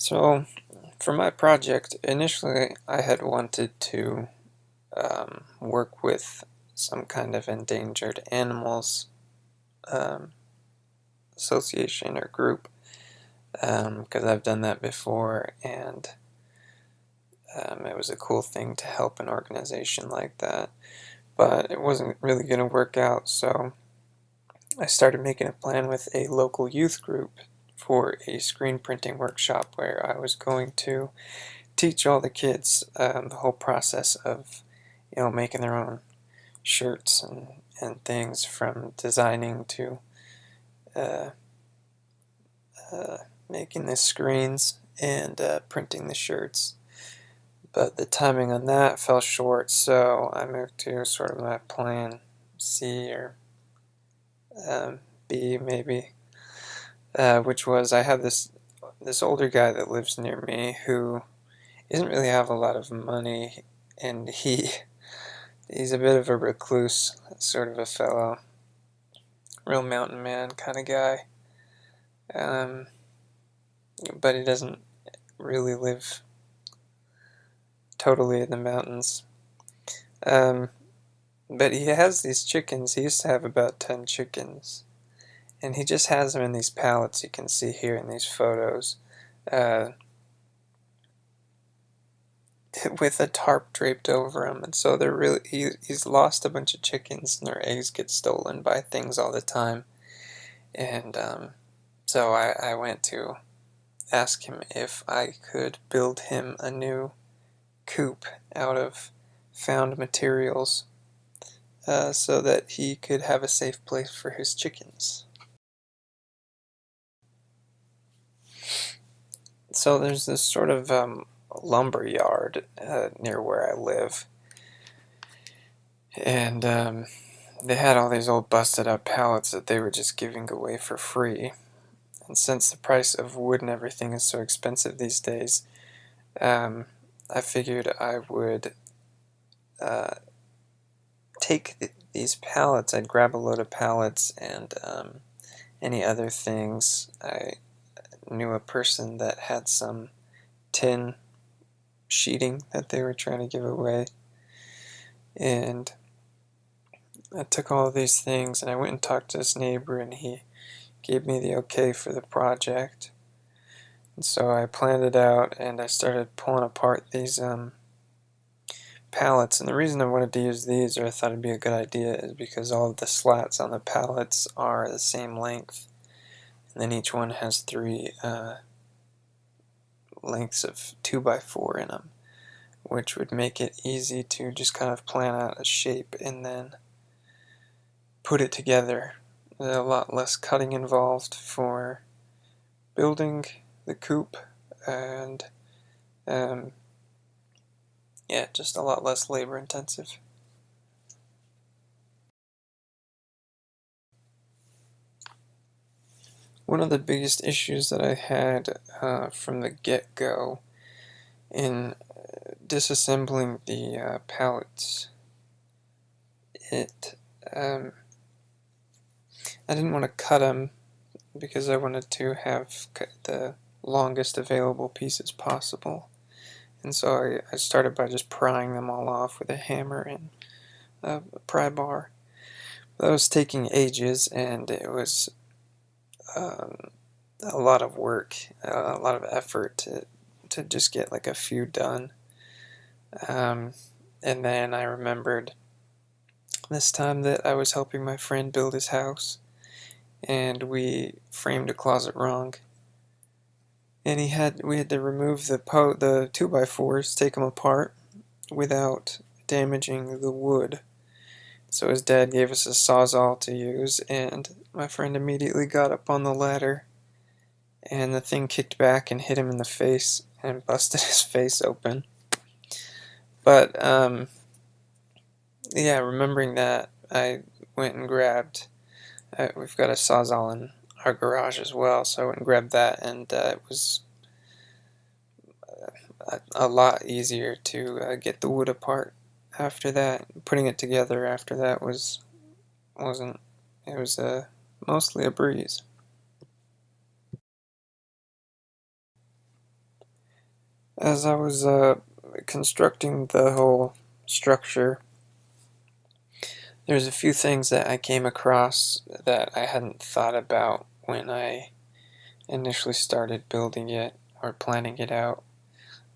So, for my project, initially I had wanted to work with some kind of endangered animals um, association or group because I've done that before, and it was a cool thing to help an organization like that. But it wasn't really going to work out, so I started making a plan with a local youth group for a screen printing workshop where I was going to teach all the kids the whole process of making their own shirts and things, from designing to uh, uh, making the screens and printing the shirts. But the timing on that fell short, so I moved to sort of my plan C or um, B maybe, which was I have this older guy that lives near me who doesn't really have a lot of money, and he's a bit of a recluse sort of a fellow, real mountain man kind of guy. Um, but he doesn't really live totally in the mountains. Um, but he has these chickens. He used to have about 10 chickens, and he just has them in these pallets you can see here in these photos, uh, with a tarp draped over them. And so they're really he's lost a bunch of chickens, and their eggs get stolen by things all the time. And so I went to ask him if I could build him a new coop out of found materials, so that he could have a safe place for his chickens. So there's this sort of lumber yard near where I live, and they had all these old busted up pallets that they were just giving away for free. And since the price of wood and everything is so expensive these days, um, I figured I would uh, take these pallets. I'd grab a load of pallets and any other things. I knew a person that had some tin sheeting that they were trying to give away, and I took all of these things and I went and talked to this neighbor, and he gave me the okay for the project. And so I planned it out and I started pulling apart these pallets. And the reason I wanted to use these, or I thought it'd be a good idea, is because all of the slats on the pallets are the same length, and then each one has three lengths of 2x4 in them, which would make it easy to just kind of plan out a shape and then put it together. There's a lot less cutting involved for building the coop, and um, yeah, just a lot less labor intensive. One of the biggest issues that I had from the get-go in disassembling the pallets, it I didn't want to cut them because I wanted to have the longest available pieces possible. And so I started by just prying them all off with a hammer and a pry bar. That was taking ages, and it was um, a lot of work, a lot of effort to just get like a few done. Um, and then I remembered this time that I was helping my friend build his house, and we framed a closet wrong. And we had to remove the 2x4s, take them apart without damaging the wood. So his dad gave us a sawzall to use, and my friend immediately got up on the ladder, and the thing kicked back and hit him in the face and busted his face open. But yeah, remembering that, I went and grabbed. We've got a sawzall in our garage as well, so I went and grabbed that, and it was a lot easier to get the wood apart after that. Putting it together after that wasn't. It was mostly a breeze. As I was constructing the whole structure, there's a few things that I came across that I hadn't thought about when I initially started building it or planning it out,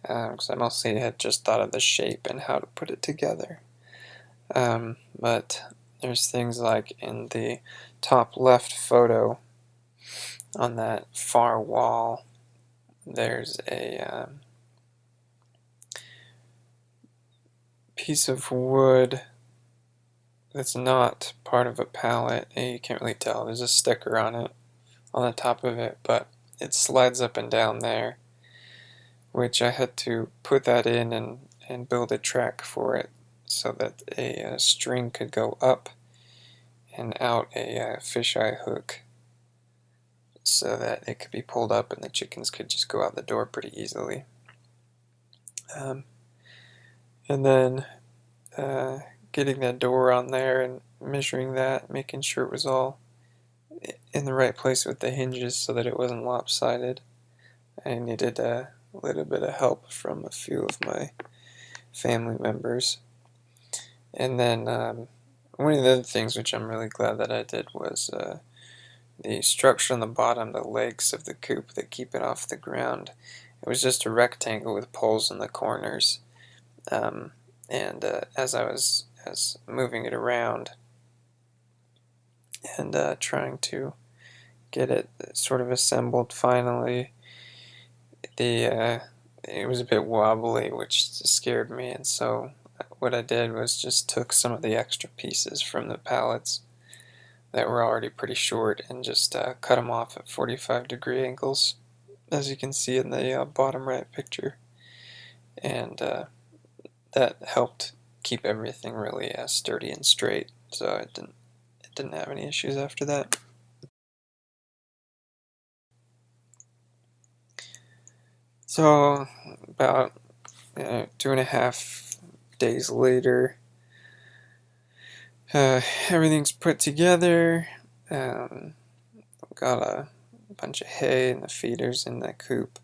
because I mostly had just thought of the shape and how to put it together. But there's things like in the top left photo on that far wall, there's a piece of wood that's not part of a pallet. You can't really tell. There's a sticker on it, on the top of it, but it slides up and down there, which I had to put that in and build a track for it so that a string could go up and out a fisheye hook so that it could be pulled up and the chickens could just go out the door pretty easily. And then getting that door on there and measuring that, making sure it was all in the right place with the hinges so that it wasn't lopsided. I needed a little bit of help from a few of my family members. And then one of the other things which I'm really glad that I did was the structure on the bottom, the legs of the coop that keep it off the ground. It was just a rectangle with poles in the corners. As I was moving it around and trying to get it sort of assembled finally, it was a bit wobbly, which scared me, and so what I did was just took some of the extra pieces from the pallets that were already pretty short and just cut them off at 45-degree angles, as you can see in the bottom right picture, and that helped keep everything really sturdy and straight, so it didn't have any issues after that. So about 2.5 days later, everything's put together. Got a bunch of hay and the feeders in the coop.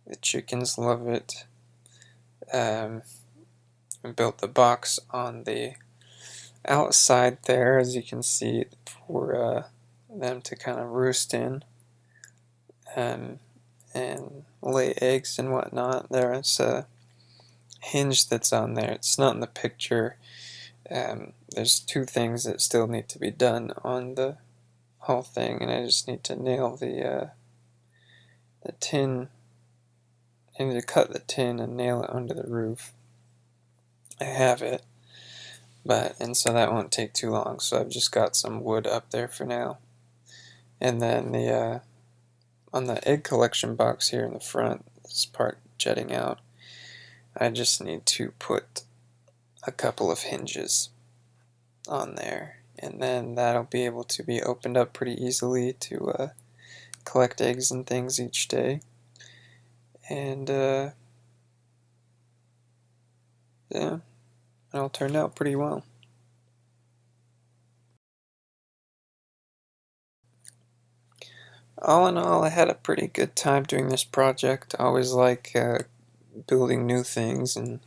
The chickens love it. We built the box on the outside there, as you can see, for them to kind of roost in and lay eggs and whatnot. There's a hinge that's on there. It's not in the picture. There's two things that still need to be done on the whole thing, and I just need to nail the tin. I need to cut the tin and nail it under the roof. I have it, and so that won't take too long. So I've just got some wood up there for now, and then the on the egg collection box here in the front, this part jutting out, I just need to put a couple of hinges on there, and then that'll be able to be opened up pretty easily to collect eggs and things each day. And yeah, it all turned out pretty well. All in all, I had a pretty good time doing this project. I always like building new things and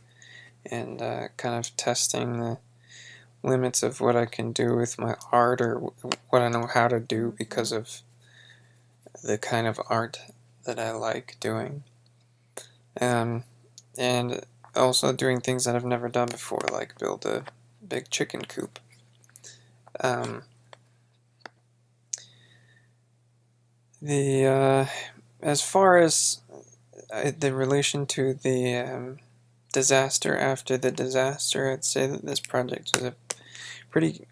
kind of testing the limits of what I can do with my art or what I know how to do because of the kind of art that I like doing. And also doing things that I've never done before, like build a big chicken coop. As far as the relation to the disaster after the disaster, I'd say that this project was a pretty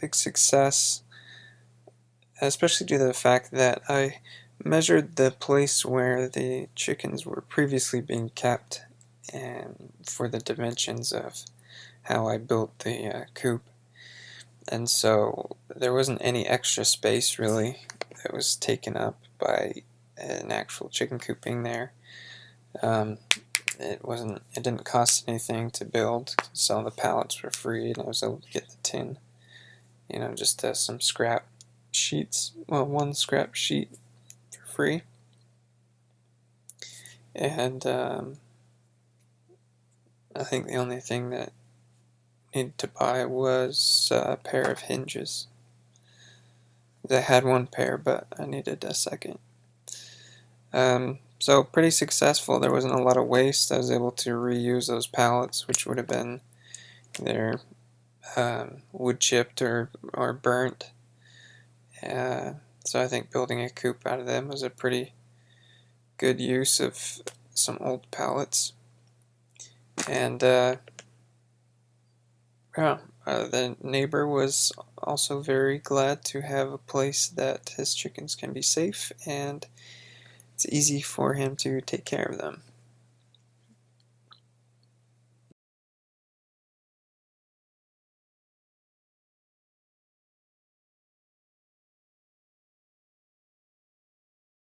big success, especially due to the fact that I measured the place where the chickens were previously being kept and for the dimensions of how I built the coop, and so there wasn't any extra space really that was taken up by an actual chicken coop being there. It didn't cost anything to build, so the pallets were free and I was able to get the tin, just some scrap sheets, well, one scrap sheet for free. and I think the only thing that I needed to buy was a pair of hinges. I had one pair, but I needed a second. So pretty successful. There wasn't a lot of waste. I was able to reuse those pallets, which would have been either wood chipped or burnt. So I think building a coop out of them was a pretty good use of some old pallets. And yeah, the neighbor was also very glad to have a place that his chickens can be safe and it's easy for him to take care of them.